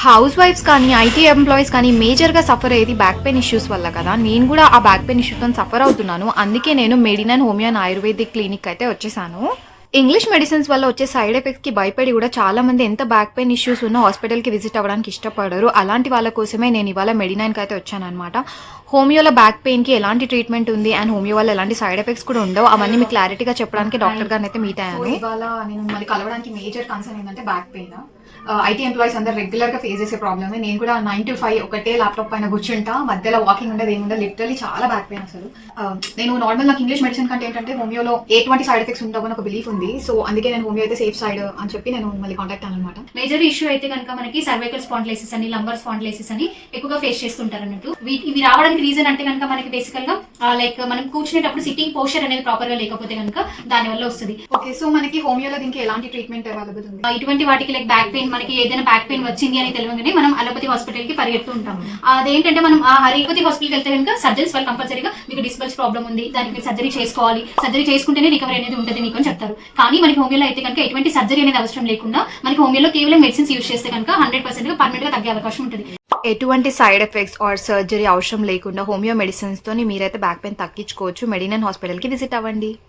House wives కానీ IT employees కానీ మేజర్గా సఫర్ అయ్యేది బ్యాక్ పెయిన్ ఇష్యూస్ వల్ల కదా. నేను కూడా ఆ బ్యాక్ పెయిన్ ఇష్యూతో సఫర్ అవుతున్నాను. అందుకే నేను మెడినన్ హోమియో అండ్ ఆయుర్వేదిక్ క్లినిక్ అయితే వచ్చేసాను. ఇంగ్లీష్ మెడిసిన్స్ వల్ల వచ్చే సైడ్ ఎఫెక్ట్స్కి భయపడి కూడా చాలా మంది ఎంత బ్యాక్ పెయిన్ ఇష్యూస్ ఉన్న హాస్పిటల్కి విజిట్ అవ్వడానికి ఇష్టపడరు. అలాంటి వాళ్ళ కోసమే నేను ఇవాళ మెడినైన్కి అయితే వచ్చానమాట. హోమియోలో బ్యాక్ పెయిన్కి ఎలాంటి ట్రీట్మెంట్ ఉంది అండ్ హోమియో వల్ల ఎలాంటి సైడ్ ఎఫెక్ట్స్ కూడా ఉండవు, అవన్నీ మీకు క్లారిటీగా చెప్పడానికి డాక్టర్ గారిని అయితే మీట్ అయ్యాను. ఇవాళ నేను మళ్ళీ కలవడానికి మేజర్ కన్సర్న్ ఏంటంటే బ్యాక్ పెయిన్. ఐటీ ఎంప్లాయీస్ అందరు రెగ్యులర్గా ఫేస్ చేసే ప్రాబ్లమే. నేను కూడా 9 to 5 ఒకటే ల్యాప్టాప్ పైన కూర్చుంటా, మధ్యలో వాకింగ్ ఉండదు ఏముండదు, లిటరలీ చాలా బ్యాక్ పెయిన్ అసలు. నేను నార్మల్ నాకు ఇంగ్లీష్ మెడిసిన్ కంటే ఏంటంటే హోమియోలో ఎటువంటి సైడ్ ఎఫెక్ట్స్ ఉండవు అని ఒక బిలీఫ్ ఉంది. సో అందుకే నేను హోమియో అయితే సేఫ్ సైడ్ అని చెప్పి నేను మళ్ళీ కాంటాక్ట్ అనమాట. మేజర్ ఇష్యూ అయితే కనుక మనకి సర్వైకల్ స్పాండిలైసిస్ అని, లంబర్ స్పాండిలైసిస్ అని ఎక్కువగా ఫేస్ చేస్తుంటారు అన్నట్టు. ఇవి రావడానికి రీజన్ అంటే కనుక మనకి బేసికల్ గా లైక్ మనం కూర్చునేటప్పుడు సిట్టింగ్ పోస్చర్ అనేది ప్రాపర్ గా లేకపోతే కనుక దాని వల్ల వస్తుంది. ఓకే, సో మనకి హోమియోలో దీనికి ఎలాంటి ట్రీట్మెంట్ అవైలబుల్ ఉంది? ఇటువంటి వాటికి లైక్ బ్యాక్ పెయిన్, మనకి ఏదైనా బ్యాక్ పెయిన్ వచ్చింది అని తెలియగానే మనం అలోపతి హాస్పిటల్ కి పరిగెడుతూ ఉంటాం. అదేంటంటే మనం ఆ అలోపతి హాస్పిటల్కి వెళ్తే కనుక సర్జరీస్ వాళ్ళు కంపల్సరీగా మీకు డిస్బల్స్ ప్రాబ్లం ఉంది, దానికి మీరు సర్జరీ చేసుకోవాలి, సర్జరీ చేసుకుంటేనే రికవరీ అనేది ఉంటుంది మీకు అని చెప్తారు. కానీ మనకి హోమియోలో అయితే కనుక ఎటువంటి సర్జరీ అనేది అవసరం లేకుండా మనకి హోమియోలో కేవలం మెడిసిన్స్ యూజ్ చేస్తే కనుక 100% పర్మనెంట్ గా తగ్గే అవకాశం ఉంటుంది. ఎటువంటి సైడ్ ఎఫెక్ట్స్ ఆర్ సర్జరీ అవసరం లేకుండా హోమియో మెడిసిన్స్ తోని మీరైతే బ్యాక్ పెయిన్ తగ్గించుకోవచ్చు. మెడినన్ హాస్పిటల్కి విజిట్ అవ్వండి.